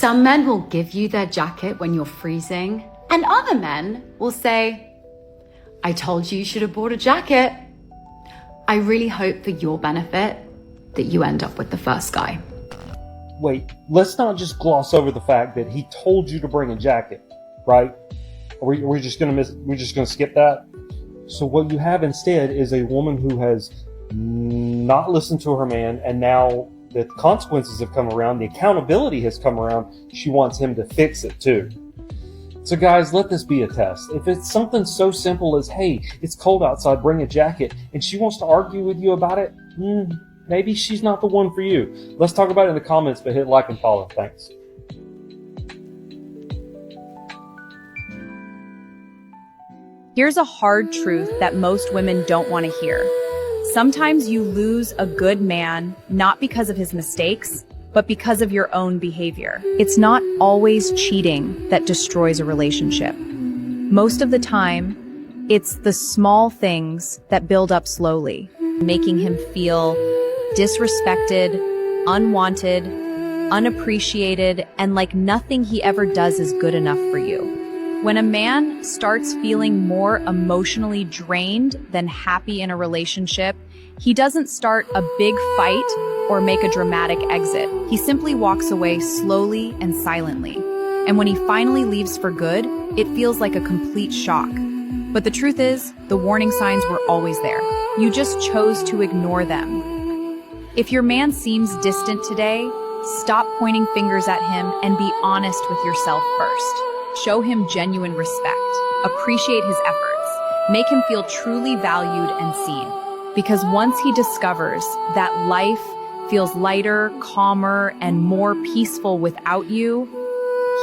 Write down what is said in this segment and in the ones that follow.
Some men will give you their jacket when you're freezing, and other men will say, I told you should have bought a jacket. I really hope for your benefit that you end up with the first guy. Wait, let's not just gloss over the fact that he told you to bring a jacket, right? We're just gonna skip that. So what you have instead is a woman who has not listened to her man, and now the consequences have come around, the accountability has come around, she wants him to fix it too. So guys, let this be a test. If it's something so simple as, hey, it's cold outside, bring a jacket, and she wants to argue with you about it, maybe she's not the one for you. Let's talk about it in the comments, but hit like and follow. Thanks. Here's a hard truth that most women don't want to hear. Sometimes you lose a good man, not because of his mistakes, but because of your own behavior. It's not always cheating that destroys a relationship. Most of the time, it's the small things that build up slowly, making him feel disrespected, unwanted, unappreciated, and like nothing he ever does is good enough for you. When a man starts feeling more emotionally drained than happy in a relationship, he doesn't start a big fight or make a dramatic exit. He simply walks away slowly and silently. And when he finally leaves for good, it feels like a complete shock. But the truth is, the warning signs were always there. You just chose to ignore them. If your man seems distant today, stop pointing fingers at him and be honest with yourself first. Show him genuine respect. Appreciate his efforts. Make him feel truly valued and seen. Because once he discovers that life feels lighter, calmer, and more peaceful without you,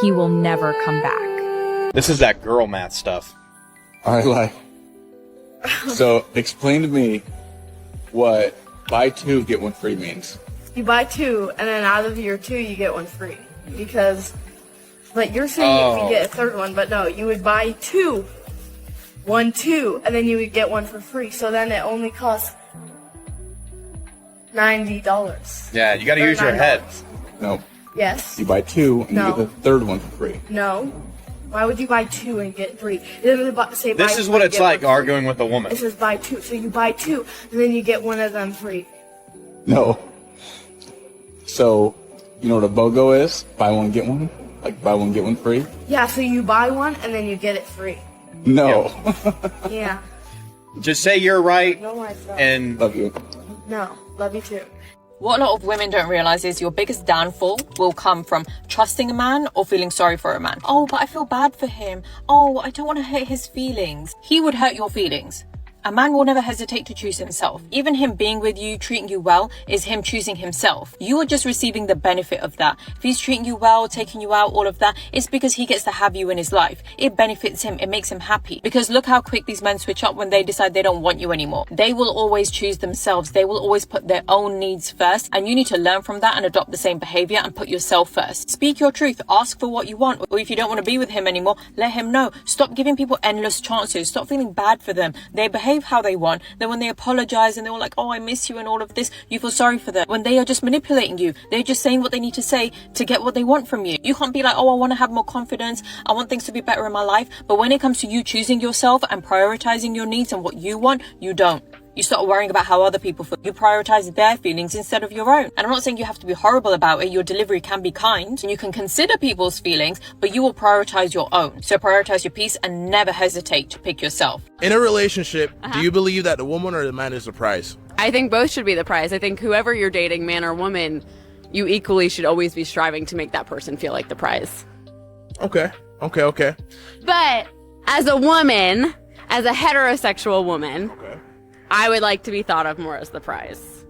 he will never come back. This is that girl math stuff. I like. So explain to me what buy two, get one free means. You buy two, and then out of your two, you get one free. Because, like, you're saying you get a third one, but no, you would buy two, and then you would get one for free. So then it only costs $90. Yeah, you gotta use your head. No. Yes. You buy two and you get the third one for free. No. Why would you buy two and get three? It doesn't say buy This is two what and it's get like one free. arguing with a woman. It says buy two. So you buy two, and then you get one of them free. No. So, you know what a BOGO is? Buy one, get one? Like buy one, get one free? Yeah, so you buy one, and then you get it free. No. Yeah. Just say you're right No, I don't. and Love you. No. Love you too. What a lot of women don't realize is your biggest downfall will come from trusting a man or feeling sorry for a man. Oh, but I feel bad for him. Oh, I don't want to hurt his feelings. He would hurt your feelings. A man will never hesitate to choose himself. Even him being with you, treating you well, is him choosing himself. You are just receiving the benefit of that. If he's treating you well, taking you out, all of that, it's because he gets to have you in his life. It benefits him. It makes him happy. Because look how quick these men switch up when they decide they don't want you anymore. They will always choose themselves. They will always put their own needs first. And you need to learn from that and adopt the same behavior and put yourself first. Speak your truth. Ask for what you want. Or if you don't want to be with him anymore, let him know. Stop giving people endless chances. Stop feeling bad for them. They behave how they want. Then when they apologize and they're all like, oh, I miss you and all of this, you feel sorry for them. When they are just manipulating you, they're just saying what they need to say to get what they want from you. You can't be like, oh, I want to have more confidence. I want things to be better in my life. But when it comes to you choosing yourself and prioritizing your needs and what you want, you don't. You start worrying about how other people feel. You prioritize their feelings instead of your own. And I'm not saying you have to be horrible about it. Your delivery can be kind and you can consider people's feelings, but you will prioritize your own. So prioritize your peace and never hesitate to pick yourself. In a relationship, do you believe that the woman or the man is the prize? I think both should be the prize. I think whoever you're dating, man or woman, you equally should always be striving to make that person feel like the prize. Okay. But as a woman, as a heterosexual woman, I would like to be thought of more as the prize.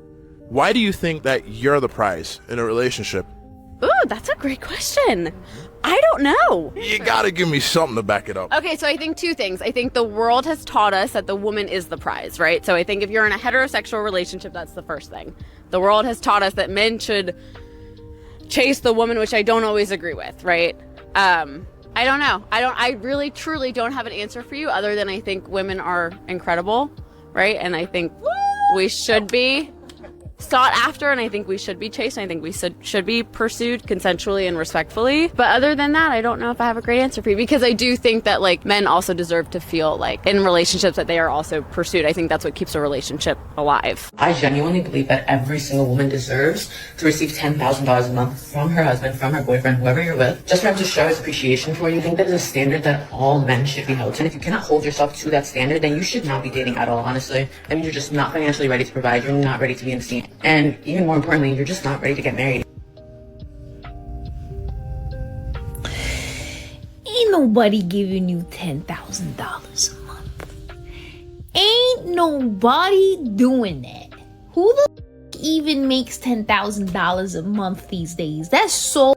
Why do you think that you're the prize in a relationship? Ooh, that's a great question. I don't know. You gotta give me something to back it up. Okay, so I think two things. I think the world has taught us that the woman is the prize, right? So I think if you're in a heterosexual relationship, that's the first thing. The world has taught us that men should chase the woman, which I don't always agree with, right? I don't know. I really, truly don't have an answer for you other than I think women are incredible, right? And I think we should be sought after, and I think we should be chased. I think we should be pursued consensually and respectfully. But other than that, I don't know if I have a great answer for you, because I do think that like men also deserve to feel like in relationships that they are also pursued. I think that's what keeps a relationship alive. I genuinely believe that every single woman deserves to receive $10,000 a month from her husband, from her boyfriend, whoever you're with, just for him to show his appreciation for you. I think that is a standard that all men should be held to. And if you cannot hold yourself to that standard, then you should not be dating at all, honestly. I mean, you're just not financially ready to provide. You're not ready to be in a scene. And even more importantly, you're just not ready to get married. Ain't nobody giving you $10,000 a month. Ain't nobody doing that. Who the even makes $10,000 a month these days? That's so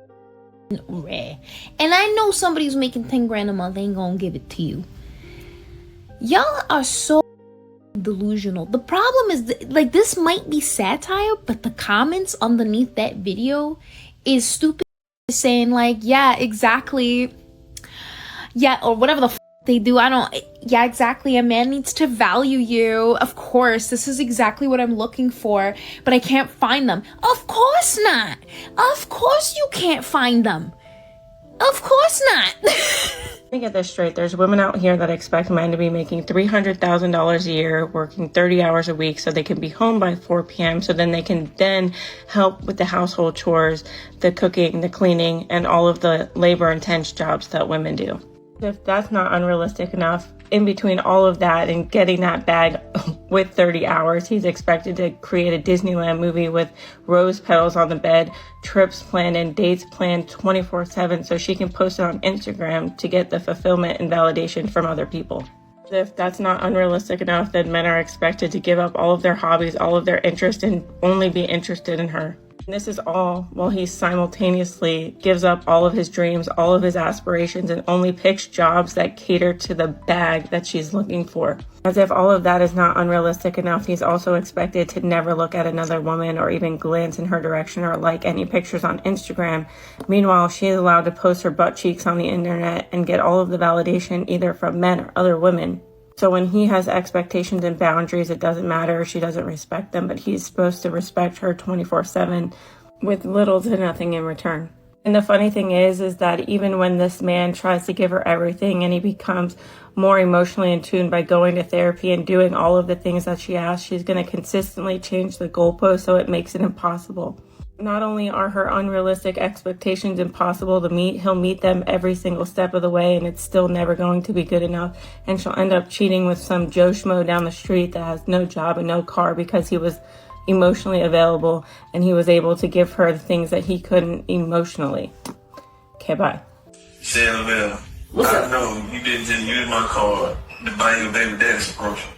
rare. And I know somebody who's making 10 grand a month ain't gonna give it to you. Y'all are so delusional. The problem is like, this might be satire, but the comments underneath that video is stupid, saying like, yeah, exactly, yeah, or whatever the they do. Yeah, exactly, a man needs to value you. Of course, this is exactly what I'm looking for, but I can't find them. Of course not. Of course you can't find them. Of course not. Let me get this straight. There's women out here that expect men to be making $300,000 a year, working 30 hours a week so they can be home by 4 p.m. so then they can then help with the household chores, the cooking, the cleaning, and all of the labor-intense jobs that women do. If that's not unrealistic enough, in between all of that and getting that bag with 30 hours, he's expected to create a Disneyland movie with rose petals on the bed, trips planned and dates planned 24/7 so she can post it on Instagram to get the fulfillment and validation from other people. If that's not unrealistic enough, then men are expected to give up all of their hobbies, all of their interests, and only be interested in her. And this is all while he simultaneously gives up all of his dreams, all of his aspirations, and only picks jobs that cater to the bag that she's looking for. As if all of that is not unrealistic enough, he's also expected to never look at another woman or even glance in her direction or like any pictures on Instagram. Meanwhile, she is allowed to post her butt cheeks on the internet and get all of the validation either from men or other women. So when he has expectations and boundaries, it doesn't matter if she doesn't respect them, but he's supposed to respect her 24/7 with little to nothing in return. And the funny thing is that even when this man tries to give her everything and he becomes more emotionally in tune by going to therapy and doing all of the things that she asks, she's going to consistently change the goalpost so it makes it impossible. Not only are her unrealistic expectations impossible to meet, he'll meet them every single step of the way and it's still never going to be good enough. And she'll end up cheating with some Joe Schmo down the street that has no job and no car because he was emotionally available and he was able to give her the things that he couldn't emotionally. Okay, bye. Shelville, I know you didn't just use my card to buy your baby daddy's promotion.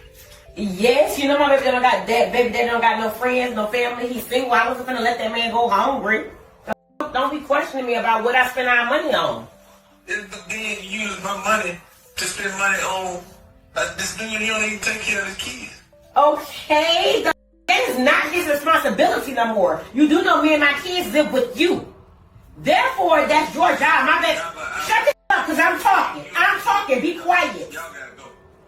Yes, you know my baby daddy don't got that. Baby daddy don't got no friends, no family. He's single. I wasn't gonna let that man go hungry. Don't be questioning me about what I spend our money on. Then you use my money to spend money on this dude. You don't even take care of the kids. Okay, that is not his responsibility no more. You do know me and my kids live with you. Therefore, that's your job. My baby, shut the up, cause I'm talking. I'm talking. Be quiet.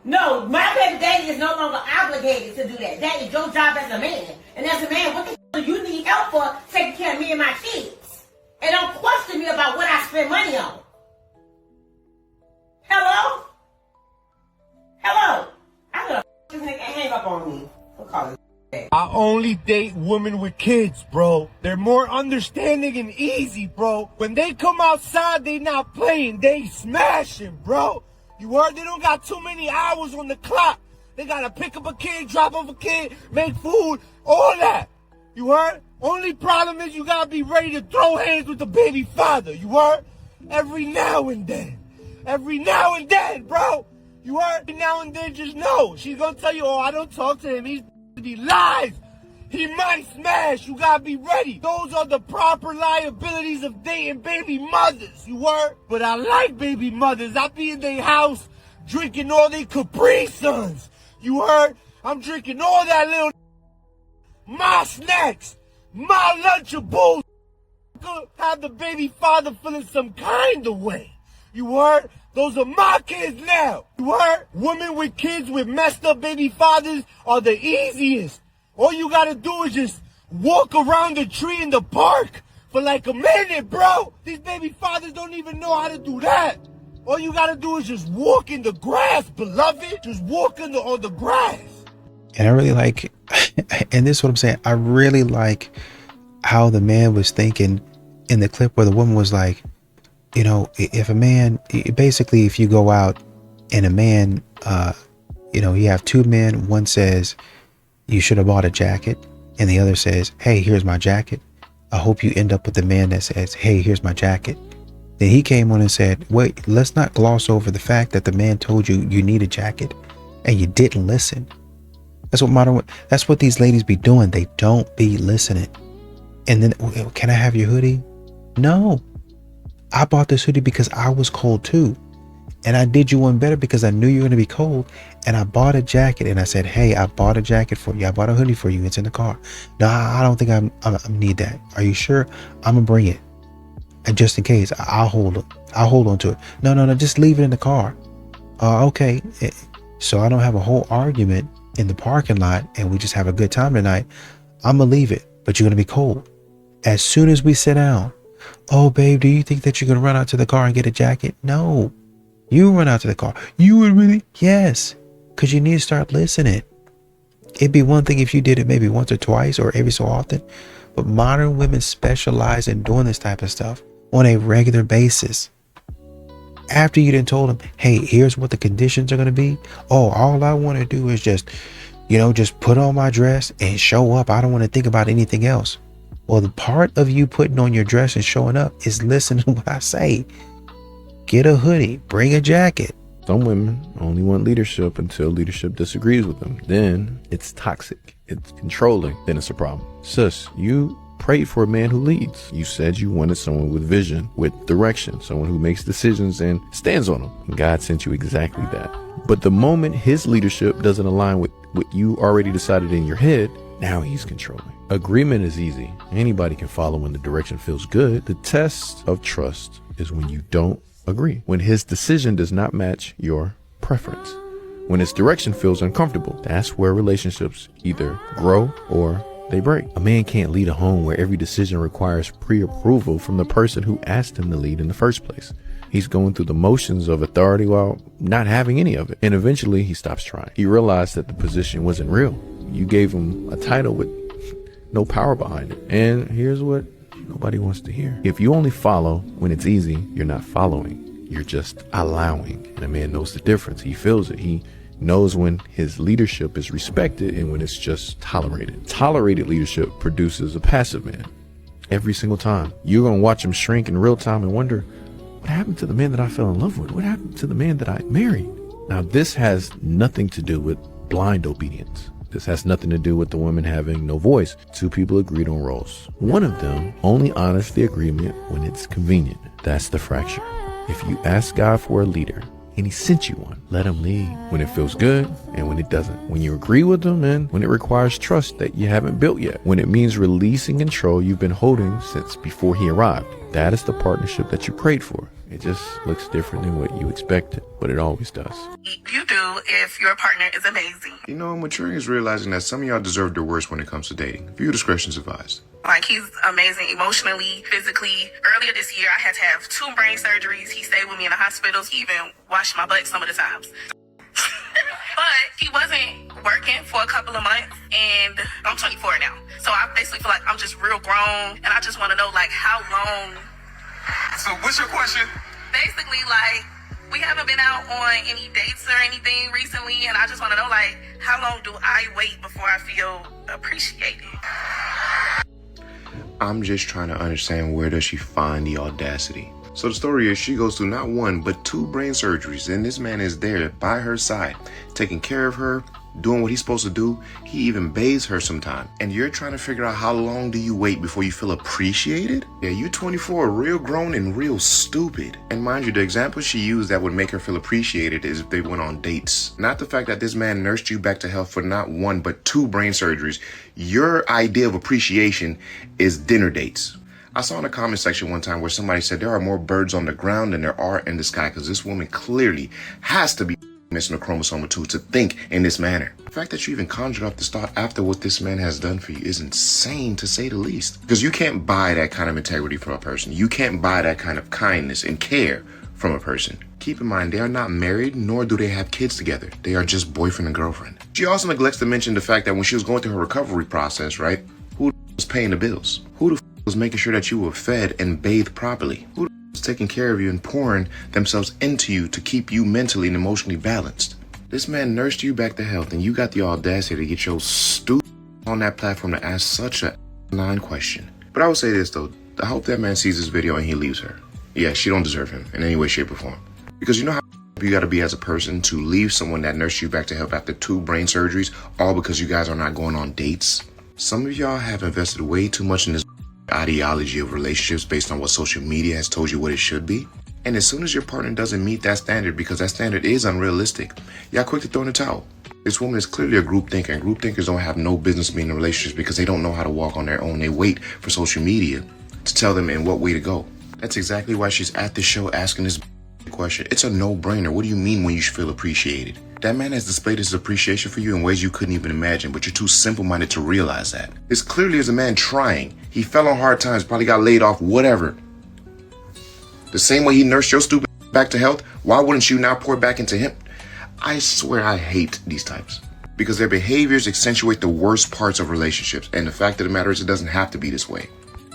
No, my baby daddy is no longer obligated to do that. That is your job as a man. And as a man, what the hell do you need help for taking care of me and my kids? And don't question me about what I spend money on. Hello? Hello? I'm gonna this nigga hang up on me. We'll call it. I only date women with kids, bro. They're more understanding and easy, bro. When they come outside, they not playing. They smashing, bro. You heard? They don't got too many hours on the clock. They gotta pick up a kid, drop off a kid, make food, all that. You heard? Only problem is you gotta be ready to throw hands with the baby father. You heard? Every now and then. Every now and then, bro. You heard? Every now and then, just know. She's gonna tell you, oh, I don't talk to him. He lies. He might smash. You gotta be ready. Those are the proper liabilities of dating baby mothers. You heard? But I like baby mothers. I be in their house drinking all they Capri Suns. You heard? I'm drinking all that little my snacks, my Lunchables. Have the baby father feeling some kind of way. You heard? Those are my kids now. You heard? Women with kids with messed up baby fathers are the easiest. All you gotta do is just walk around the tree in the park for like a minute, bro. These baby fathers don't even know how to do that. All you gotta do is just walk in the grass, beloved. Just walk on the grass. And I really like, and this is what I'm saying, I really like how the man was thinking in the clip where the woman was like, you know, if a man, basically if you go out and a man, you know, you have two men, one says you should have bought a jacket and the other says, hey, here's my jacket. I hope you end up with the man that says, hey, here's my jacket. Then he came on and said, wait, let's not gloss over the fact that the man told you you need a jacket and you didn't listen. That's what these ladies be doing. They don't be listening. And then, can I have your hoodie? No, I bought this hoodie because I was cold too. And I did you one better because I knew you were going to be cold. And I bought a jacket and I said, hey, I bought a jacket for you. I bought a hoodie for you. It's in the car. No, I don't think I need that. Are you sure? I'm going to bring it. And just in case, I'll hold on to it. No, just leave it in the car. Okay. So I don't have a whole argument in the parking lot and we just have a good time tonight. I'm going to leave it, but you're going to be cold. As soon as we sit down, oh, babe, do you think that you're going to run out to the car and get a jacket? No, you run out to the car. You would really? Yes, because you need to start listening. It'd be one thing if you did it maybe once or twice or every so often, but modern women specialize in doing this type of stuff on a regular basis. After you done told them, hey, here's what the conditions are going to be. Oh, all I want to do is just put on my dress and show up. I don't want to think about anything else. Well, the part of you putting on your dress and showing up is listening to what I say. Get a hoodie, bring a jacket. Some women only want leadership until leadership disagrees with them. Then it's toxic. It's controlling. Then it's a problem. Sis, you prayed for a man who leads. You said you wanted someone with vision, with direction, someone who makes decisions and stands on them. And God sent you exactly that. But the moment his leadership doesn't align with what you already decided in your head, now he's controlling. Agreement is easy. Anybody can follow when the direction feels good. The test of trust is when you don't agree. When his decision does not match your preference. When his direction feels uncomfortable. That's where relationships either grow or they break. A man can't lead a home where every decision requires pre-approval from the person who asked him to lead in the first place. He's going through the motions of authority while not having any of it. And eventually he stops trying. He realized that the position wasn't real. You gave him a title with no power behind it. And here's what nobody wants to hear. If you only follow when it's easy, you're not following. You're just allowing. And a man knows the difference. He feels it. He knows when his leadership is respected and when it's just tolerated. Tolerated leadership produces a passive man. Every single time. You're going to watch him shrink in real time and wonder, what happened to the man that I fell in love with? What happened to the man that I married? Now, this has nothing to do with blind obedience. This has nothing to do with the woman having no voice. Two people agreed on roles. One of them only honors the agreement when it's convenient. That's the fracture. If you ask God for a leader and he sent you one, let him lead when it feels good and when it doesn't. When you agree with him and when it requires trust that you haven't built yet. When it means releasing control you've been holding since before he arrived. That is the partnership that you prayed for. It just looks different than what you expected, but it always does. You do if your partner is amazing. You know, maturing is realizing that some of y'all deserve the worst when it comes to dating. Viewer discretion is advised. Like, he's amazing emotionally, physically. Earlier this year, I had to have 2 brain surgeries. He stayed with me in the hospitals. He even washed my butt some of the times. But he wasn't working for a couple of months, and I'm 24 now. So I basically feel like I'm just real grown, and I just want to know, like, how long. So what's your question? Basically, like, we haven't been out on any dates or anything recently, and I just want to know, like, how long do I wait before I feel appreciated? I'm just trying to understand, where does she find the audacity? So the story is, she goes through not 1 but 2 brain surgeries, and this man is there by her side, taking care of her, doing what he's supposed to do. He even bathes her sometime. And you're trying to figure out how long do you wait before you feel appreciated? Yeah, you 24, real grown and real stupid. And mind you, the example she used that would make her feel appreciated is if they went on dates. Not the fact that this man nursed you back to health for not 1 but 2 brain surgeries. Your idea of appreciation is dinner dates. I saw in the comment section one time where somebody said there are more birds on the ground than there are in the sky, because this woman clearly has to be missing a chromosome or two to think in this manner. The fact that you even conjured up this thought after what this man has done for you is insane, to say the least. Because you can't buy that kind of integrity from a person. You can't buy that kind of kindness and care from a person. Keep in mind, they are not married, nor do they have kids together. They are just boyfriend and girlfriend. She also neglects to mention the fact that when she was going through her recovery process, right? Who was paying the bills? Who was making sure that you were fed and bathed properly? Who was taking care of you and pouring themselves into you to keep you mentally and emotionally balanced? This man nursed you back to health, and you got the audacity to get your stupid on that platform to ask such a question. But I will say this though, I hope that man sees this video and he leaves her. Yeah, she don't deserve him in any way, shape, or form. Because you know how you gotta be as a person to leave someone that nursed you back to health after 2 brain surgeries, all because you guys are not going on dates? Some of y'all have invested way too much in this ideology of relationships based on what social media has told you what it should be. And as soon as your partner doesn't meet that standard, because that standard is unrealistic, y'all quick to throw in the towel. This woman is clearly a group thinker, and group thinkers don't have no business being in relationships because they don't know how to walk on their own. They wait for social media to tell them in what way to go. That's exactly why she's at the show asking this question. It's a no-brainer. What do you mean when you feel appreciated? That man has displayed his appreciation for you in ways you couldn't even imagine, but you're too simple-minded to realize that. This clearly is a man trying. He fell on hard times, probably got laid off, whatever. The same way he nursed your stupid back to health, why wouldn't you now pour back into him? I swear I hate these types because their behaviors accentuate the worst parts of relationships, and the fact of the matter is it doesn't have to be this way.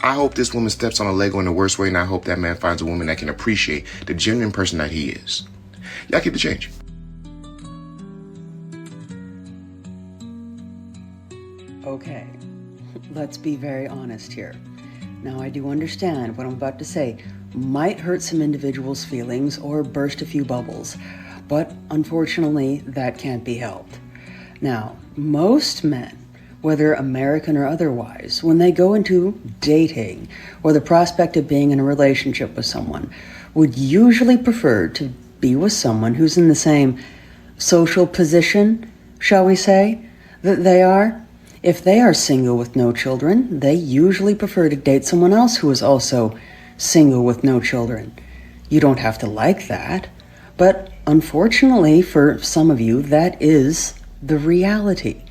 I hope this woman steps on a Lego in the worst way, and I hope that man finds a woman that can appreciate the genuine person that he is. Y'all keep the change. Okay, let's be very honest here. Now, I do understand what I'm about to say might hurt some individuals' feelings or burst a few bubbles, but unfortunately, that can't be helped. Now, most men, whether American or otherwise, when they go into dating or the prospect of being in a relationship with someone, would usually prefer to be with someone who's in the same social position, shall we say, that they are. If they are single with no children, they usually prefer to date someone else who is also single with no children. You don't have to like that, but unfortunately for some of you, that is the reality.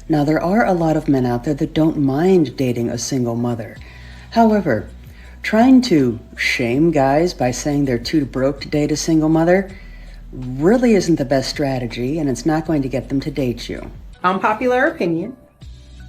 Now, there are a lot of men out there that don't mind dating a single mother. However, trying to shame guys by saying they're too broke to date a single mother really isn't the best strategy, and it's not going to get them to date you. Unpopular opinion,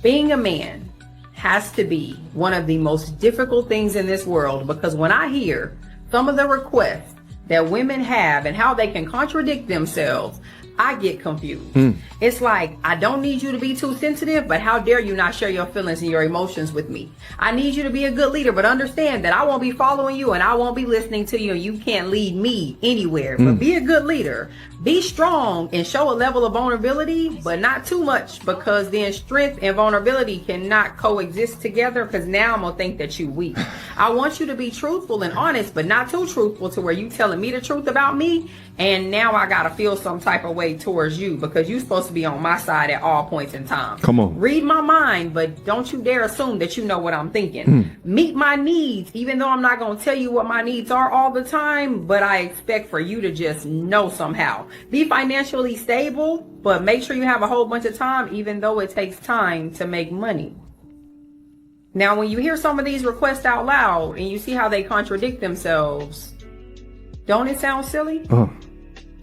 being a man has to be one of the most difficult things in this world, because when I hear some of the requests that women have and how they can contradict themselves, I get confused. It's like, I don't need you to be too sensitive, but how dare you not share your feelings and your emotions with me? I need you to be a good leader, but understand that I won't be following you and I won't be listening to you, and you can't lead me anywhere. But be a good leader. Be strong and show a level of vulnerability, but not too much, because then strength and vulnerability cannot coexist together, because now I'm going to think that you weak. I want you to be truthful and honest, but not too truthful to where you telling me the truth about me, and now I got to feel some type of way towards you, because you're supposed to be on my side at all points in time. Come on. Read my mind, but don't you dare assume that you know what I'm thinking. Meet my needs, even though I'm not going to tell you what my needs are all the time, but I expect for you to just know somehow. Be financially stable, but make sure you have a whole bunch of time, even though it takes time to make money. Now, when you hear some of these requests out loud and you see how they contradict themselves, don't it sound silly?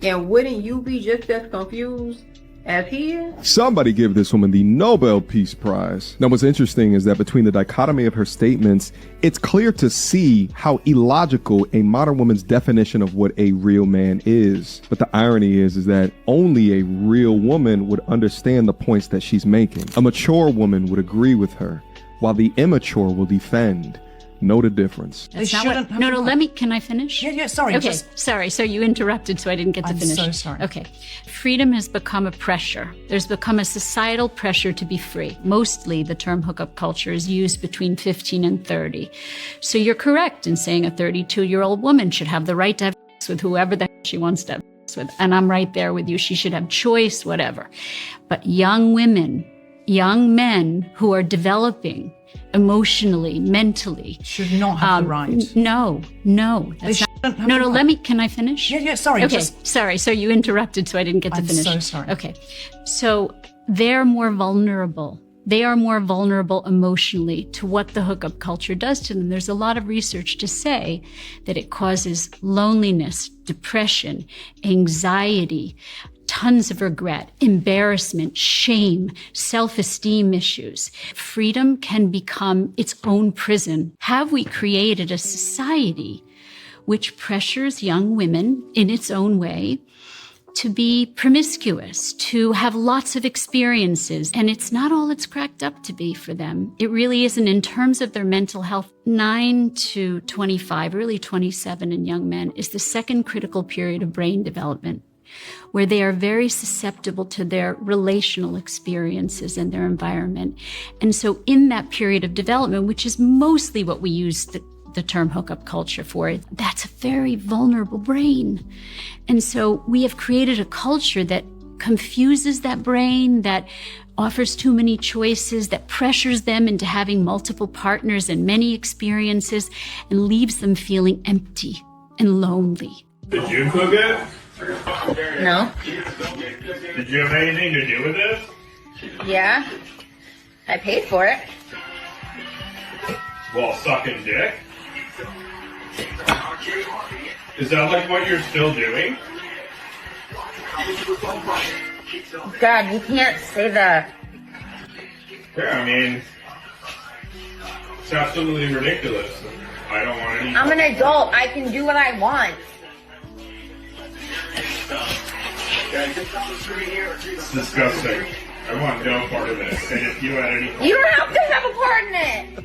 And wouldn't you be just as confused as he is? Somebody give this woman the Nobel Peace Prize. Now, what's interesting is that between the dichotomy of her statements, it's clear to see how illogical a modern woman's definition of what a real man is. But the irony is that only a real woman would understand the points that she's making. A mature woman would agree with her, while the immature will defend. Know the difference. That's not what, no, let me, can I finish? Yeah, sorry. Okay, sorry. So you interrupted, so I didn't get to finish. I'm so sorry. Okay. Freedom has become a pressure. There's become a societal pressure to be free. Mostly the term hookup culture is used between 15 and 30. So you're correct in saying a 32-year-old woman should have the right to have sex with whoever the heck she wants to have sex with. And I'm right there with you. She should have choice, whatever. But young women, young men who are developing emotionally, mentally, should not have the right. No, that's not No, can I finish? Yeah, sorry. Okay, sorry. So you interrupted, so I didn't get to finish. I'm so sorry. Okay. So they're more vulnerable. They are more vulnerable emotionally to what the hookup culture does to them. There's a lot of research to say that it causes loneliness, depression, anxiety, tons of regret, embarrassment, shame, self-esteem issues. Freedom can become its own prison. Have we created a society which pressures young women in its own way to be promiscuous, to have lots of experiences, and it's not all it's cracked up to be for them. It really isn't in terms of their mental health. 9 to 25, really 27 in young men is the second critical period of brain development, where they are very susceptible to their relational experiences and their environment. And so in that period of development, which is mostly what we use the term hookup culture for, that's a very vulnerable brain. And so we have created a culture that confuses that brain, that offers too many choices, that pressures them into having multiple partners and many experiences, and leaves them feeling empty and lonely. Did you cook it? No. Did you have anything to do with this? Yeah. I paid for it. While sucking dick? Is that like what you're still doing? God, you can't say that. Yeah, I mean, it's absolutely ridiculous. I don't want any. I'm an adult. I can do what I want. It's disgusting. I want no part of this. And if you had any. You don't have to have a part in it.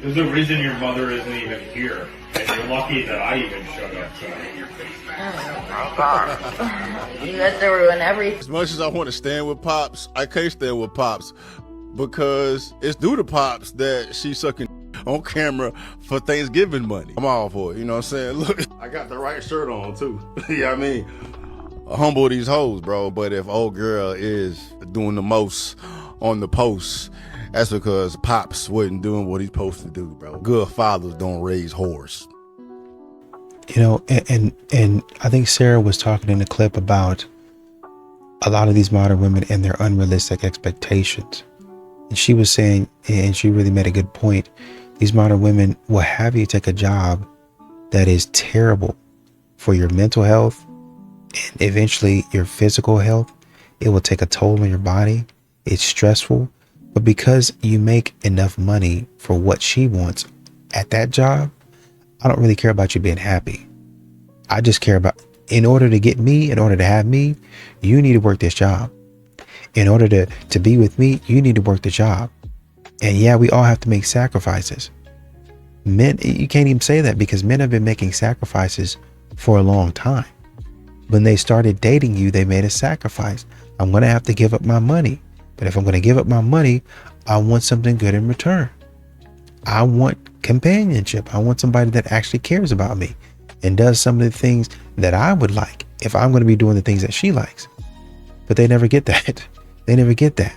There's a reason your mother isn't even here. And you're lucky that I even showed up tonight. Oh my God. You guys are ruin everything. As much as I want to stand with Pops, I can't stand with Pops because it's due to Pops that she's sucking on camera for Thanksgiving money. I'm all for it, you know what I'm saying? Look, I got the right shirt on too. You know what I mean? Humble these hoes, bro. But if old girl is doing the most on the post, that's because Pops wasn't doing what he's supposed to do, bro. Good fathers don't raise whores. You know, and I think Sarah was talking in the clip about a lot of these modern women and their unrealistic expectations. And she was saying, and she really made a good point, these modern women will have you take a job that is terrible for your mental health and eventually your physical health. It will take a toll on your body. It's stressful. But because you make enough money for what she wants at that job, I don't really care about you being happy. I just care about, in order to get me, in order to have me, you need to work this job. In order to be with me, you need to work the job. And yeah, we all have to make sacrifices. Men, you can't even say that because men have been making sacrifices for a long time. When they started dating you, they made a sacrifice. I'm going to have to give up my money. But if I'm going to give up my money, I want something good in return. I want companionship. I want somebody that actually cares about me and does some of the things that I would like if I'm going to be doing the things that she likes. But they never get that. They never get that.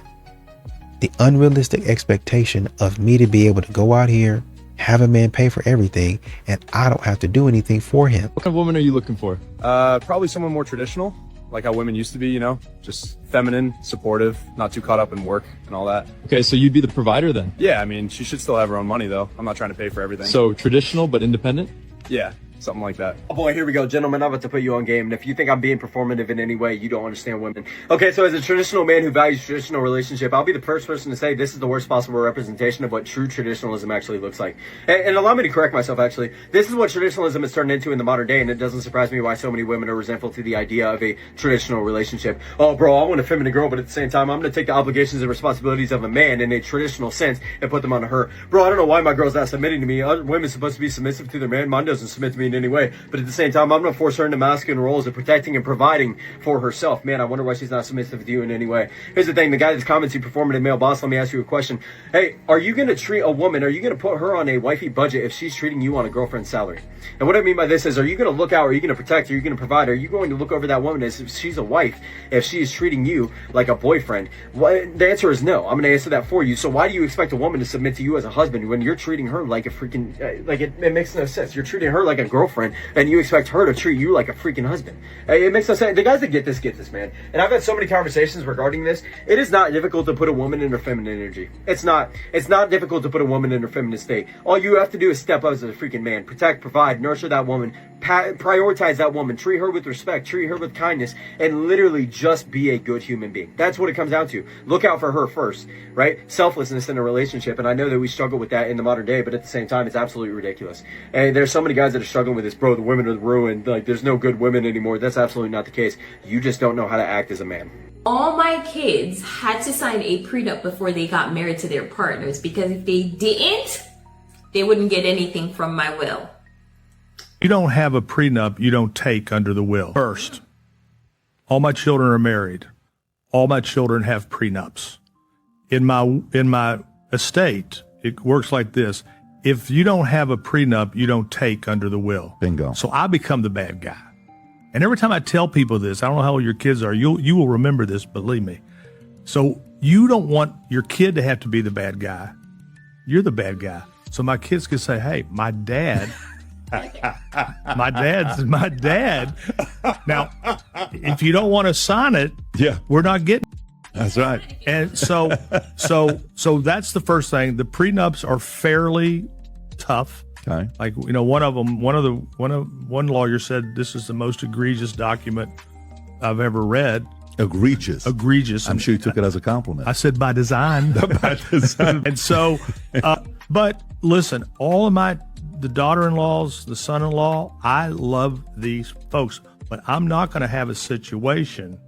The unrealistic expectation of me to be able to go out here, have a man pay for everything, and I don't have to do anything for him. What kind of woman are you looking for? Probably someone more traditional, like how women used to be, you know, just feminine, supportive, not too caught up in work and all that. Okay, so you'd be the provider then? Yeah, I mean, she should still have her own money though. I'm not trying to pay for everything. So traditional but independent? Yeah, something like that. Oh boy, here we go, gentlemen. I'm about to put you on game. And if you think I'm being performative in any way, you don't understand women. Okay, so as a traditional man who values traditional relationship, I'll be the first person to say this is the worst possible representation of what true traditionalism actually looks like. And allow me to correct myself, actually. This is what traditionalism has turned into in the modern day, and it doesn't surprise me why so many women are resentful to the idea of a traditional relationship. Oh, bro, I want a feminine girl, but at the same time, I'm going to take the obligations and responsibilities of a man in a traditional sense and put them on her. Bro, I don't know why my girl's not submitting to me. Other women's supposed to be submissive to their man. Mine doesn't submit to me me in any way. But at the same time, I'm going to force her into masculine roles of protecting and providing for herself. Man, I wonder why she's not submissive to you in any way. Here's the thing. The guy that's commenting, performative male boss, let me ask you a question. Hey, are you going to treat a woman, are you going to put her on a wifey budget if she's treating you on a girlfriend's salary? And what I mean by this is, are you going to look out, are you going to protect, are you going to provide, are you going to look over that woman as if she's a wife, if she is treating you like a boyfriend? The answer is no. I'm going to answer that for you. So why do you expect a woman to submit to you as a husband when you're treating her like a freaking, it makes no sense. You're treating her like a girlfriend and you expect her to treat you like a freaking husband. It makes no sense. The guys that get this, man. And I've had so many conversations regarding this. It is not difficult to put a woman in her feminine energy. It's not difficult to put a woman in her feminine state. All you have to do is step up as a freaking man, protect, provide, nurture that woman, prioritize that woman, treat her with respect, treat her with kindness, and literally just be a good human being. That's what it comes down to. Look out for her first, right? Selflessness in a relationship. And I know that we struggle with that in the modern day, but at the same time, it's absolutely ridiculous. And there's so many guys that are struggling with this, bro, the women are ruined, like there's no good women anymore. That's absolutely not the case. You just don't know how to act as a man. All my kids had to sign a prenup before they got married to their partners, because if they didn't, they wouldn't get anything from my will. You don't have a prenup, you don't take under the will. First, all my children are married. All my children have prenups. In my estate, it works like this. If you don't have a prenup, you don't take under the will. Bingo. So I become the bad guy. And every time I tell people this, I don't know how old your kids are, you will remember this, believe me. So you don't want your kid to have to be the bad guy. You're the bad guy. So my kids can say, hey, my dad's my dad. Now, if you don't want to sign it, we're not getting it. That's right. And so that's the first thing. The prenups are fairly tough. Okay. Like, one lawyer said this is the most egregious document I've ever read. Egregious. I'm sure you took it as a compliment. I said by design. By design. And so, but listen, all of the daughter-in-laws, the son-in-law, I love these folks, but I'm not going to have a situation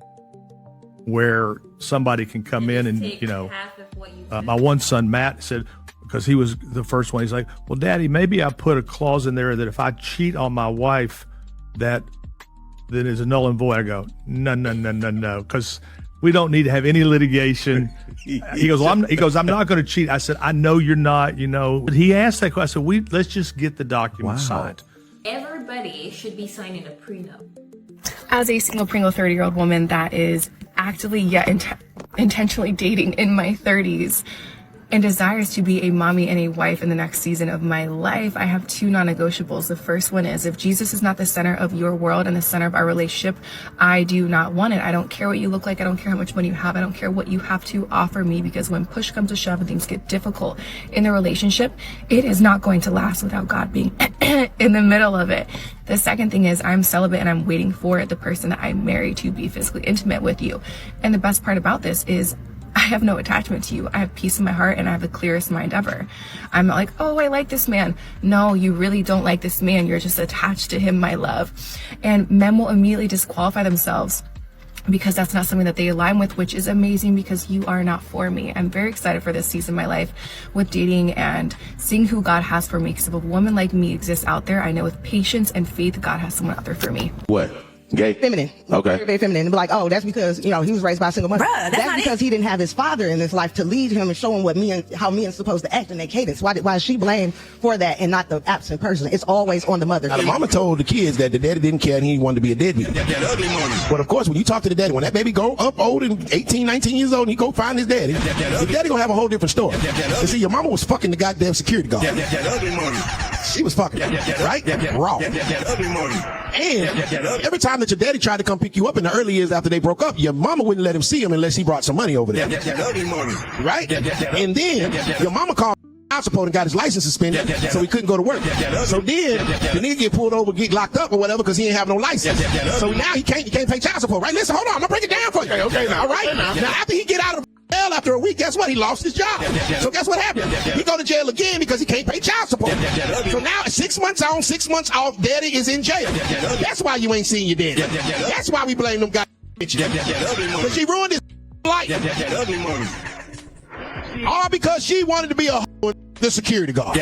where somebody can come in and, my one son, Matt, said, because he was the first one, he's like, well, Daddy, maybe I put a clause in there that if I cheat on my wife, that is a null and void. I go, no, because we don't need to have any litigation. He goes, I'm not going to cheat. I said, I know you're not, But he asked that question. I said, let's just get the document signed. Everybody should be signing a prenup. As a single Pringle 30-year-old woman that is actively yet intentionally dating in my 30s and desires to be a mommy and a wife in the next season of my life, I have two non-negotiables. The first one is, if Jesus is not the center of your world and the center of our relationship, I do not want it. I don't care what you look like. I don't care how much money you have. I don't care what you have to offer me, because when push comes to shove and things get difficult in the relationship, it is not going to last without God being in the middle of it. The second thing is, I'm celibate and I'm waiting for the person that I marry to be physically intimate with you. And the best part about this is, I have no attachment to you. I have peace in my heart and I have the clearest mind ever. I'm not like, oh, I like this man. No, you really don't like this man. You're just attached to him, my love. And men will immediately disqualify themselves because that's not something that they align with, which is amazing, because you are not for me. I'm very excited for this season of my life with dating and seeing who God has for me, because if a woman like me exists out there, I know with patience and faith, God has someone out there for me. What? Gay? Feminine. Okay. Very, very feminine. And be like, oh, that's because, he was raised by a single mother. Bruh, that's because he didn't have his father in his life to lead him and show him how men supposed to act in their cadence. Why is she blamed for that and not the absent person? It's always on the mother. Now, the mama told the kids that the daddy didn't care and he wanted to be a deadbeat. That ugly money. But of course, when you talk to the daddy, when that baby go up old and 18, 19 years old and he go find his daddy, the daddy gonna have a whole different story. And see, your mama was fucking the goddamn security guard. That ugly money. She was fucking, right? Raw. That ugly money. And every time that your daddy tried to come pick you up in the early years after they broke up, your mama wouldn't let him see him unless he brought some money over there. That ugly money. Right? And then your mama called child support and got his license suspended, so he couldn't go to work. So then the nigga get pulled over, get locked up or whatever because he ain't have no license. So now he can't pay child support, right? Listen, hold on, I'm gonna break it down for you. Okay, now. All right? Now after he get out of jail after a week, guess what? He lost his job. So guess what happened? He go to jail again because he can't pay child support. So now 6 months on, 6 months off, daddy is in jail. That's why you ain't seen your daddy. That's why we blame them guys. Because she ruined his life. All because she wanted to be the security guard.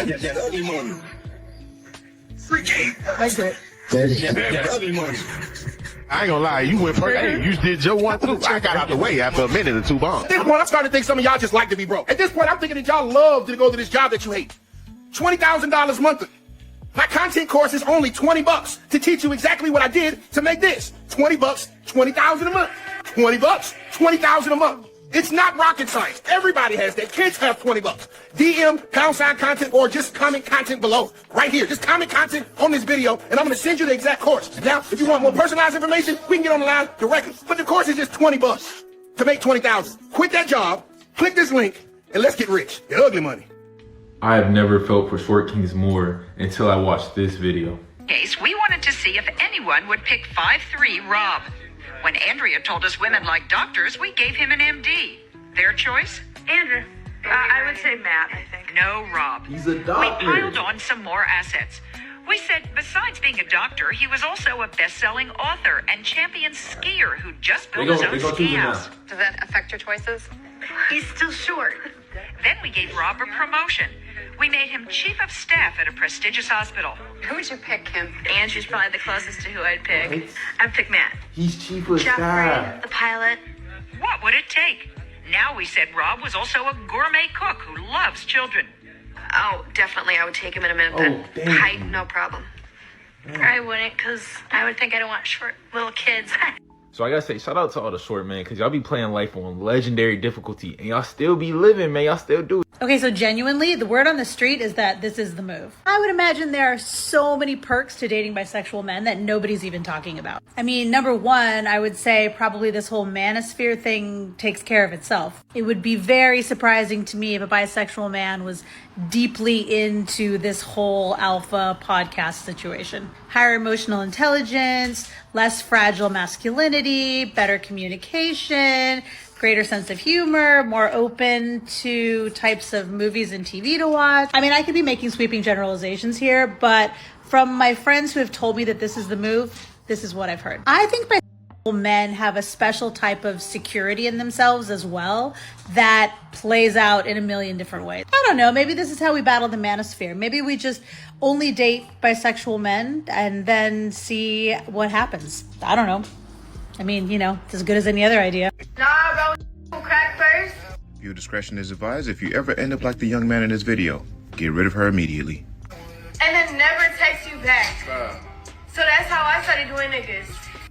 Like that. Ugly money. I ain't gonna lie, you went first. Hey, you did your one too. I got out the way after a minute or two bombs. At this point, I'm starting to think some of y'all just like to be broke. At this point, I'm thinking that y'all love to go to this job that you hate. $20,000 monthly. My content course is only $20 to teach you exactly what I did to make this. $20, $20,000 a month. $20, $20,000 a month. It's not rocket science. Everybody has that. Kids have $20. DM # content or just comment content below. Right here. Just comment content on this video and I'm going to send you the exact course. Now, if you want more personalized information, we can get on the line directly. But the course is just $20 to make $20,000. Quit that job, click this link, and let's get rich. The ugly money. I have never felt for Short Kings more until I watched this video. Case, we wanted to see if anyone would pick 5'3" Rob. When Andrea told us women like doctors, we gave him an MD. Their choice? Andrew. I would say Matt, I think. No, Rob. He's a doctor. We piled on some more assets. We said besides being a doctor, he was also a best-selling author and champion skier who just built his own ski house. Does that affect your choices? He's still short. Then we gave Rob a promotion. We made him chief of staff at a prestigious hospital. Who would you pick, Kim? Andrew's probably the closest to who I'd pick. I'd pick Matt. He's chief of staff. The pilot. What would it take? Now we said Rob was also a gourmet cook who loves children. Oh, definitely. I would take him in a minute. Then height, no problem. I wouldn't, because I would think I don't want short little kids. So I gotta say, shout out to all the short men, because y'all be playing life on legendary difficulty, and y'all still be living, man. Y'all still do it. Okay, so genuinely, the word on the street is that this is the move. I would imagine there are so many perks to dating bisexual men that nobody's even talking about. I mean, number one, I would say probably this whole manosphere thing takes care of itself. It would be very surprising to me if a bisexual man was deeply into this whole alpha podcast situation. Higher emotional intelligence, less fragile masculinity, better communication, greater sense of humor, more open to types of movies and TV to watch. I mean, I could be making sweeping generalizations here, but from my friends who have told me that this is the move, this is what I've heard. I think bisexual men have a special type of security in themselves as well that plays out in a million different ways. I don't know, maybe this is how we battle the manosphere. Maybe we just only date bisexual men and then see what happens. I don't know. I mean, you know, it's as good as any other idea. Nah, bro, crack first. Your discretion is advised. If you ever end up like the young man in this video, get rid of her immediately. And then never text you back. So that's how I started doing niggas.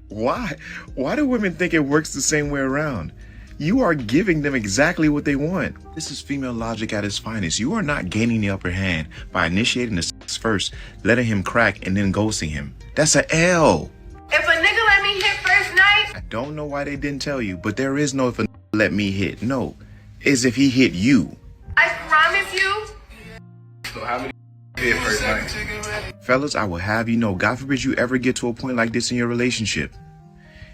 Why? Why do women think it works the same way around? You are giving them exactly what they want. This is female logic at its finest. You are not gaining the upper hand by initiating the sex first, letting him crack, and then ghosting him. That's a L. If a nigga let me hit first night. I don't know why they didn't tell you, but there is no if a let me hit. No, is if he hit you. I promise you. So how many hit first night? Fellas, I will have you know, God forbid you ever get to a point like this in your relationship.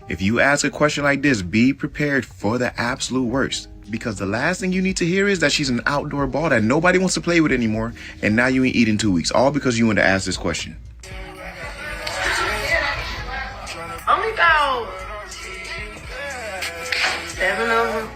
If you ask a question like this, be prepared for the absolute worst. Because the last thing you need to hear is that she's an outdoor ball that nobody wants to play with anymore, and now you ain't eating 2 weeks, all because you want to ask this question. Only about 7 of them.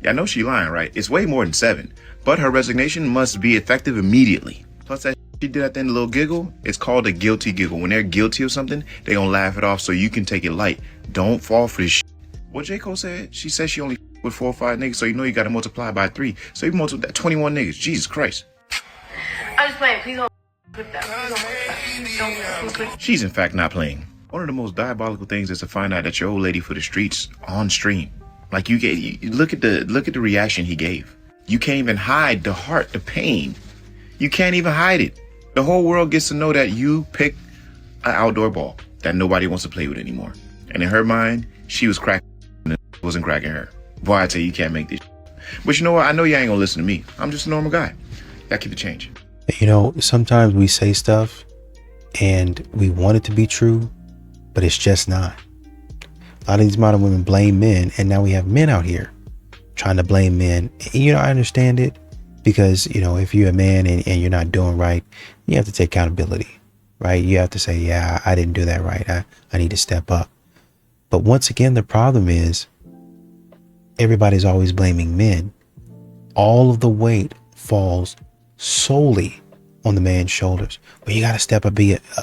Yeah, I know she lying, right? It's way more than 7. But her resignation must be effective immediately. Plus that she did at the end, a little giggle, it's called a guilty giggle. When they're guilty of something, they gonna laugh it off so you can take it light. Don't fall for this shit. What J. Cole said? She said she only with 4 or 5 niggas, so you know you gotta multiply by 3. So you multiply that 21 niggas. Jesus Christ. I'm just playing. Please don't with that. Please don't. She's in fact not playing. One of the most diabolical things is to find out that your old lady for the streets on stream. Like you look at the reaction he gave. You can't even hide the heart, the pain. You can't even hide it. The whole world gets to know that you picked an outdoor ball that nobody wants to play with anymore. And in her mind, she was cracking and it wasn't cracking her. Boy, I tell you, you can't make this shit. But you know what? I know you ain't gonna listen to me. I'm just a normal guy. Gotta keep it changing. You know, sometimes we say stuff and we want it to be true, but it's just not. A lot of these modern women blame men, and now we have men out here trying to blame men. And, you know, I understand it because, you know, if you're a man and you're not doing right, you have to take accountability, right? You have to say, yeah, I didn't do that right. I need to step up. But once again, the problem is everybody's always blaming men. All of the weight falls solely on the man's shoulders. But you got to step up,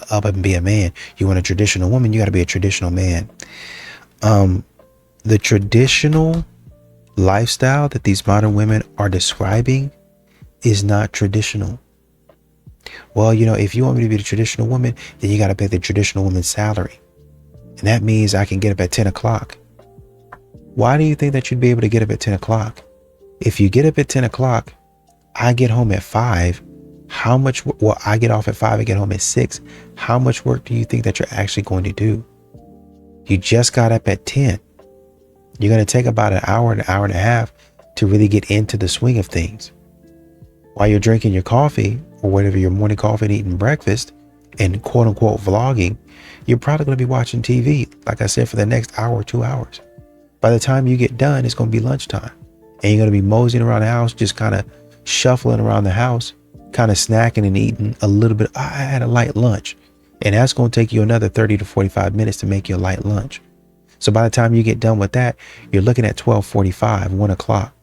up and be a man. You want a traditional woman, you got to be a traditional man. The traditional lifestyle that these modern women are describing is not traditional. Well, you know, if you want me to be the traditional woman, then you got to pay the traditional woman's salary. And that means I can get up at 10 o'clock. Why do you think that you'd be able to get up at 10 o'clock? If you get up at 10 o'clock, I get home at 5. How much, well, I get off at 5 and get home at 6. How much work do you think that you're actually going to do? You just got up at 10. You're going to take about an hour and a half to really get into the swing of things. While you're drinking your coffee or whatever, your morning coffee and eating breakfast and quote unquote vlogging, you're probably going to be watching TV, like I said, for the next hour or 2 hours. By the time you get done, it's going to be lunchtime. And you're going to be moseying around the house, just kind of shuffling around the house, kind of snacking and eating a little bit. I had a light lunch. And that's going to take you another 30 to 45 minutes to make your light lunch. So by the time you get done with that, you're looking at 12:45, 1 o'clock.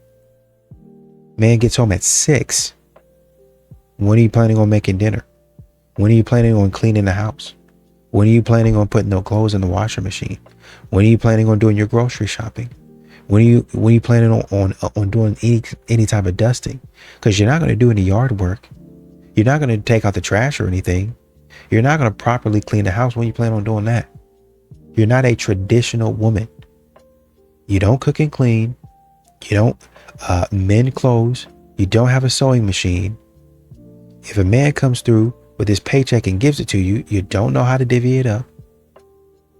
Man gets home at 6. When are you planning on making dinner? When are you planning on cleaning the house? When are you planning on putting the clothes in the washer machine? When are you planning on doing your grocery shopping? When are you planning on doing any type of dusting? Because you're not going to do any yard work. You're not going to take out the trash or anything. You're not going to properly clean the house. When you plan on doing that? You're not a traditional woman. You don't cook and clean. You don't mend clothes. You don't have a sewing machine. If a man comes through with his paycheck and gives it to you, you don't know how to divvy it up.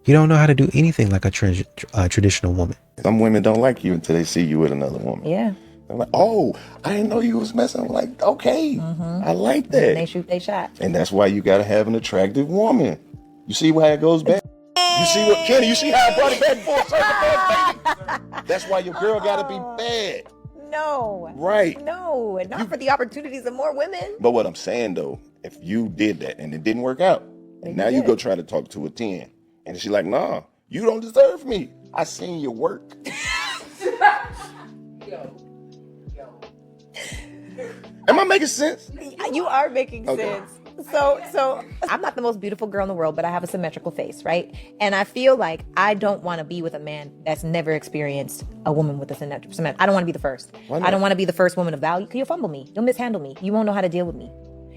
You don't know how to do anything like a traditional woman. Some women don't like you until they see you with another woman. Yeah. They're like, oh, I didn't know you was messing. I'm like, okay, I like that. And they shoot their shot. And that's why you got to have an attractive woman. You see how it goes back? You see what, Kenny, you see how I brought it back full circle, baby? That's why your girl got to be bad. No. Right. No, and not for the opportunities of more women. But what I'm saying, though, if you did that and it didn't work out, and now you go try to talk to a 10, and she's like, nah, you don't deserve me. I seen your work. Am I making sense? You are making sense. So I'm not the most beautiful girl in the world, but I have a symmetrical face, right? And I feel like I don't want to be with a man that's never experienced a woman with a symmetrical. I don't want to be the first. I don't want to be the first woman of value. You'll fumble me. You'll mishandle me. You won't know how to deal with me.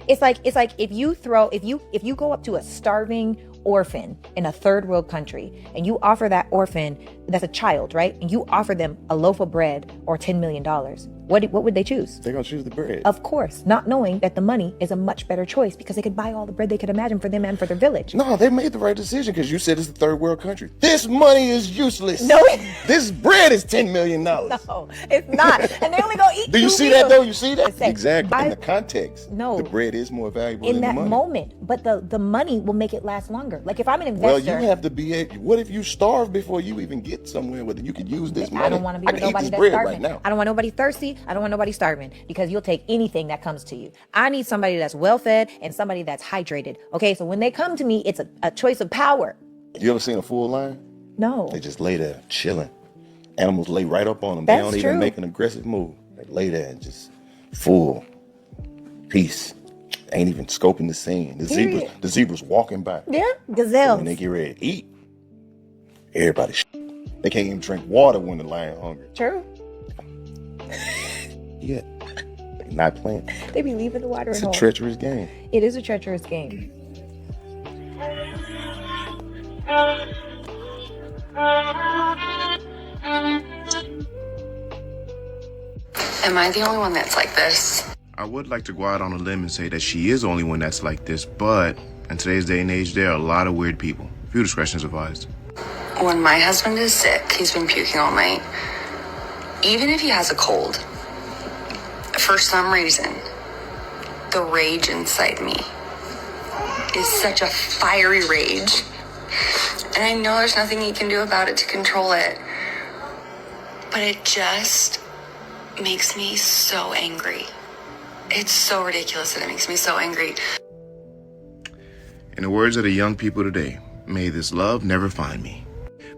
It's like if you go up to a starving orphan in a third world country and you offer that orphan that's a child, right? And you offer them a loaf of bread or $10 million. What would they choose? They're going to choose the bread. Of course, not knowing that the money is a much better choice because they could buy all the bread they could imagine for them and for their village. No, they made the right decision because you said it's a third world country. This money is useless. No. This bread is $10 million. No, it's not. And they only go eat. Do you see that though? You see that? Exactly. In the context. No. The bread is more valuable in than that the money. moment. But the money will make it last longer. Like if I'm an investor. Well, you have to be what if you starve before you even get somewhere where you could use this money? I don't want to be with nobody that's starving. Right, I don't want nobody thirsty. I don't want nobody starving because you'll take anything that comes to you. I need somebody that's well fed and somebody that's hydrated. Okay, so when they come to me, it's a choice of power. You ever seen a full lion? No. They just lay there chilling. Animals lay right up on them. That's they don't true. even make an aggressive move. They lay there and just full peace. Ain't even scoping the scene. The zebras walking by. Yeah, gazelles. When they get ready to eat, everybody they can't even drink water when the lion hungry. True. Yeah, they not playing. They be leaving the water It's at home. a treacherous game. It is a treacherous game. Am I the only one that's like this? I would like to go out on a limb and say that she is the only one that's like this, but in today's day and age, there are a lot of weird people. Few discretion is advised. When my husband is sick, he's been puking all night. Even if he has a cold, for some reason, the rage inside me is such a fiery rage. And I know there's nothing he can do about it to control it. But it just makes me so angry. It's so ridiculous that it makes me so angry. In the words of the young people today, may this love never find me.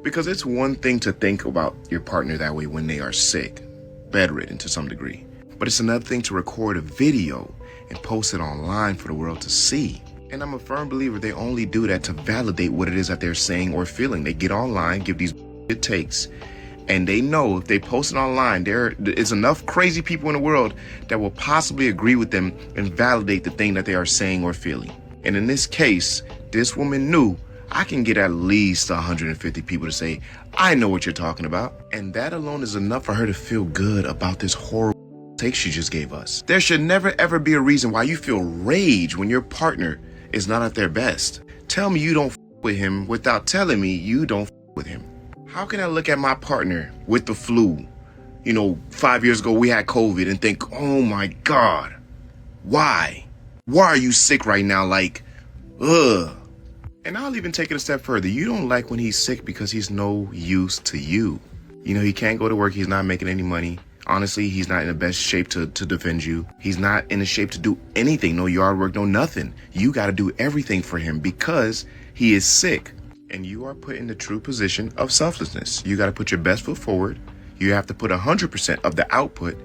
Because it's one thing to think about your partner that way when they are sick, bedridden to some degree. But it's another thing to record a video and post it online for the world to see. And I'm a firm believer they only do that to validate what it is that they're saying or feeling. They get online, give these it takes, and they know if they post it online, there is enough crazy people in the world that will possibly agree with them and validate the thing that they are saying or feeling. And in this case, this woman knew I can get at least 150 people to say, I know what you're talking about. And that alone is enough for her to feel good about this horrible take she just gave us. There should never ever be a reason why you feel rage when your partner is not at their best. Tell me you don't with him without telling me you don't with him. How can I look at my partner with the flu, 5 years ago we had COVID, and think, oh my God, why? Why are you sick right now? Like, ugh. And I'll even take it a step further. You don't like when he's sick because he's no use to you. He can't go to work. He's not making any money. Honestly, he's not in the best shape to defend you. He's not in the shape to do anything. No yard work, no nothing. You got to do everything for him because he is sick. And you are put in the true position of selflessness. You got to put your best foot forward. You have to put 100% of the output.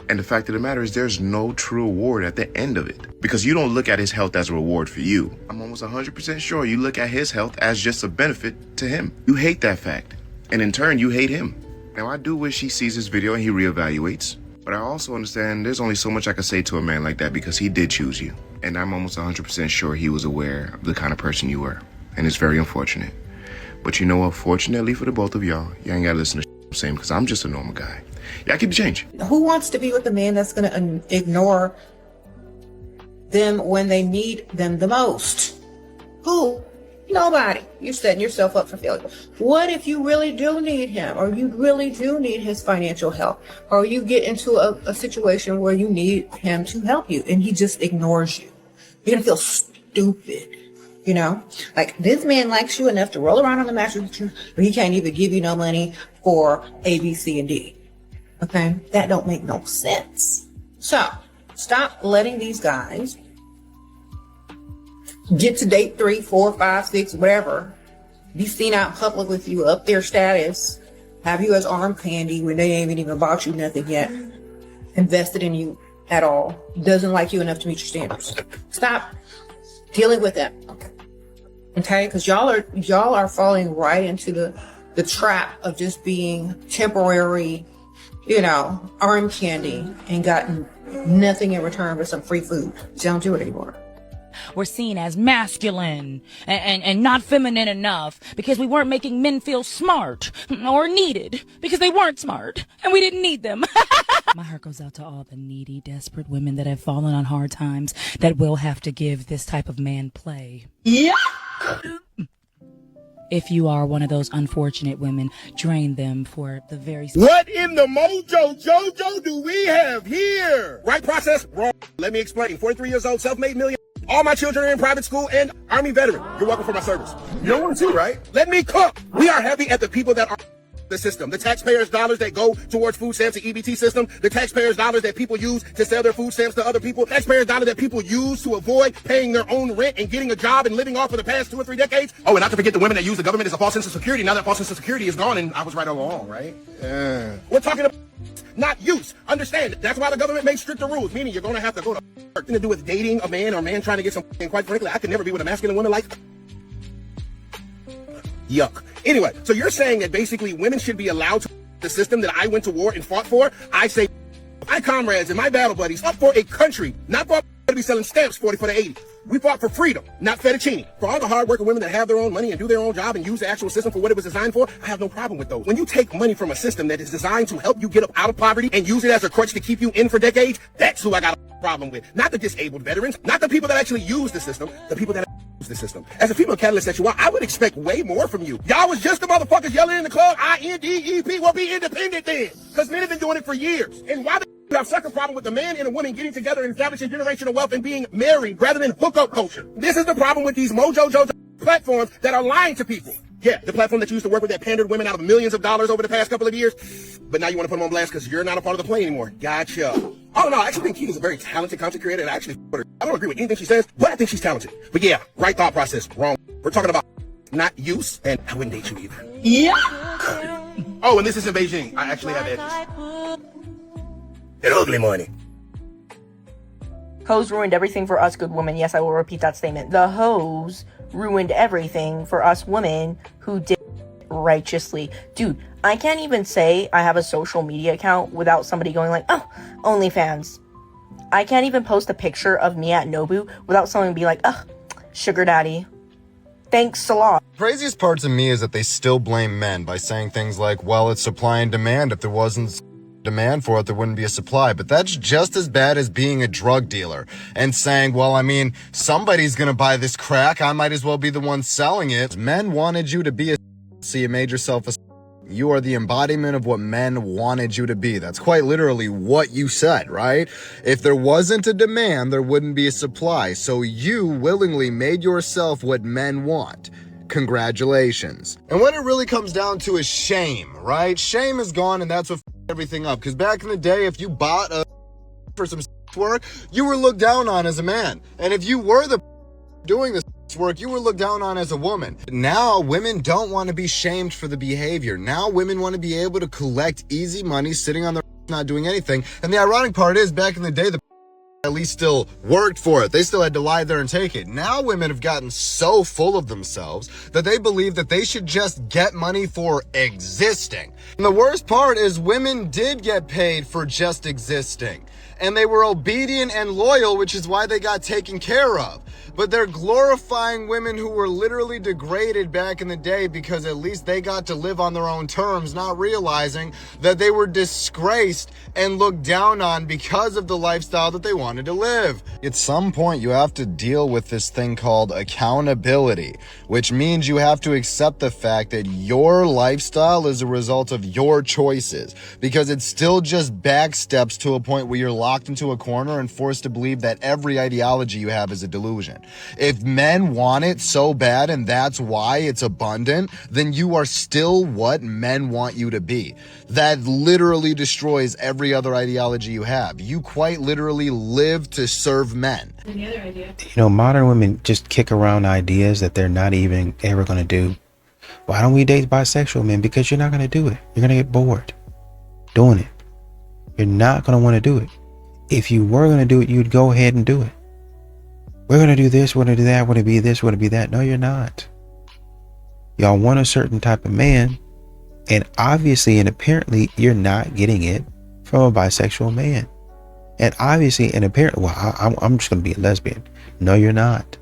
And the fact of the matter is there's no true reward at the end of it. Because you don't look at his health as a reward for you. I'm almost 100% sure you look at his health as just a benefit to him. You hate that fact. And in turn, you hate him. Now, I do wish he sees this video and he reevaluates. But I also understand there's only so much I can say to a man like that because he did choose you. And I'm almost 100% sure he was aware of the kind of person you were. And it's very unfortunate. But you know what? Fortunately for the both of y'all, you ain't got to listen to I'm saying because I'm just a normal guy. Y'all keep the change. Who wants to be with a man that's going to ignore them when they need them the most? Who? Nobody. You're setting yourself up for failure. What if you really do need him, or you really do need his financial help, or you get into a situation where you need him to help you and he just ignores you? You're going to feel stupid. Like this man likes you enough to roll around on the mattress with you, but he can't even give you no money for A, B, C, and D. Okay? That don't make no sense. So, stop letting these guys get to date 3, 4, 5, 6, whatever, be seen out in public with you, up their status, have you as arm candy when they ain't even bought you nothing yet, invested in you at all, doesn't like you enough to meet your standards. Stop dealing with them. Okay? Because y'all are falling right into the trap of just being temporary, arm candy and gotten nothing in return but some free food. Don't do it anymore. We're seen as masculine and not feminine enough because we weren't making men feel smart or needed because they weren't smart and we didn't need them. My heart goes out to all the needy, desperate women that have fallen on hard times that will have to give this type of man play. Yeah. If you are one of those unfortunate women, drain them for the very... What in the mojo jojo do we have here? Right process? Wrong. Let me explain. 43 years old, self-made millionaire. All my children are in private school and Army veteran. You're welcome for my service. You're one too, right? Let me cook. We are heavy at the people that are the system. The taxpayers' dollars that go towards food stamps, the EBT system. The taxpayers' dollars that people use to sell their food stamps to other people. Taxpayers' dollars that people use to avoid paying their own rent and getting a job and living off for the past 2 or 3 decades. Oh, and not to forget the women that use the government as a false sense of security. Now that false sense of security is gone, and I was right all along, right? We're talking about not use. Understand. That's why the government makes stricter rules, meaning you're going to have to go to nothing to do with dating a man or a man trying to get some. And quite frankly, I could never be with a masculine woman like. Yuck. Anyway, so you're saying that basically women should be allowed to the system that I went to war and fought for? I say my comrades and my battle buddies fought for a country, not for to be selling stamps 40 for the 80. We fought for freedom, not fettuccine. For all the hardworking women that have their own money and do their own job and use the actual system for what it was designed for, I have no problem with those. When you take money from a system that is designed to help you get up out of poverty and use it as a crutch to keep you in for decades, that's who I got a problem with. Not the disabled veterans, not the people that actually use the system, the people that use the system. As a female catalyst that you are, I would expect way more from you. Y'all was just the motherfuckers yelling in the club, INDEP, well, be independent then. Because men have been doing it for years. And why you have such a problem with a man and a woman getting together and establishing generational wealth and being married rather than hookup culture? This is the problem with these mojo jojo platforms that are lying to people. Yeah, the platform that you used to work with that pandered women out of millions of dollars over the past couple of years. But now you want to put them on blast because you're not a part of the play anymore. Gotcha. Oh, no, I actually think Keita's a very talented content creator. And I don't agree with anything she says, but I think she's talented. But yeah, right thought process, wrong. We're talking about not use, and I wouldn't date you either. Yeah. Oh, and this is in Beijing. I actually have edges. An ugly money. Hoes ruined everything for us good women. Yes, I will repeat that statement. The hoes ruined everything for us women who did righteously. Dude, I can't even say I have a social media account without somebody going like, oh, OnlyFans. I can't even post a picture of me at Nobu without someone be like, ugh, sugar daddy. Thanks a lot. Craziest part to me is that they still blame men by saying things like, well, it's supply and demand. If there wasn't demand for it, there wouldn't be a supply. But that's just as bad as being a drug dealer and saying, well, I mean, somebody's gonna buy this crack. I might as well be the one selling it. Men wanted you to be a so you made yourself a. You are the embodiment of what men wanted you to be. That's quite literally what you said, right? If there wasn't a demand, there wouldn't be a supply. So you willingly made yourself what men want. Congratulations. And what it really comes down to is shame, right? Shame is gone, and that's what everything up. Because back in the day, if you bought a for some work, you were looked down on as a man. And if you were the doing this work, you were looked down on as a woman. Now women don't want to be shamed for the behavior. Now women want to be able to collect easy money sitting on their not doing anything. And the ironic part is, back in the day, the at least still worked for it. They still had to lie there and take it. Now women have gotten so full of themselves that they believe that they should just get money for existing. And the worst part is women did get paid for just existing. And they were obedient and loyal, which is why they got taken care of. But they're glorifying women who were literally degraded back in the day because at least they got to live on their own terms, not realizing that they were disgraced and looked down on because of the lifestyle that they wanted to live. At some point, you have to deal with this thing called accountability, which means you have to accept the fact that your lifestyle is a result of your choices, because it's still just back steps to a point where you're locked into a corner and forced to believe that every ideology you have is a delusion. If men want it so bad and that's why it's abundant, then you are still what men want you to be. That literally destroys every other ideology you have. You quite literally live to serve men. Any other idea? You know, modern women just kick around ideas that they're not even ever going to do. Why don't we date bisexual men? Because you're not going to do it. You're going to get bored doing it. You're not going to want to do it. If you were going to do it, you'd go ahead and do it. We're going to do this, we're going to do that, we're going to be this, we're going to be that. No, you're not. Y'all want a certain type of man, and obviously and apparently you're not getting it from a bisexual man. And obviously and apparently, well, I'm just going to be a lesbian. No, you're not.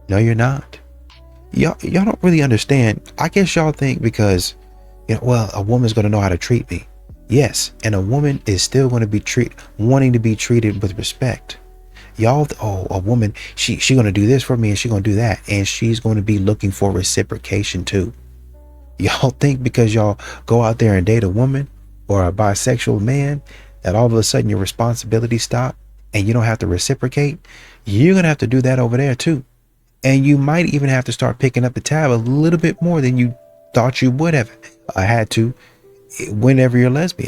No, you're not. Y'all don't really understand. I guess y'all think because, you know, well, a woman's going to know how to treat me. Yes, and a woman is still going to be wanting to be treated with respect. Y'all, oh, a woman, she gonna do this for me and she gonna do that, and she's going to be looking for reciprocation too. Y'all think because y'all go out there and date a woman or a bisexual man that all of a sudden your responsibilities stop and you don't have to reciprocate? You're gonna have to do that over there too, and you might even have to start picking up the tab a little bit more than you thought you would have had to whenever you're lesbian.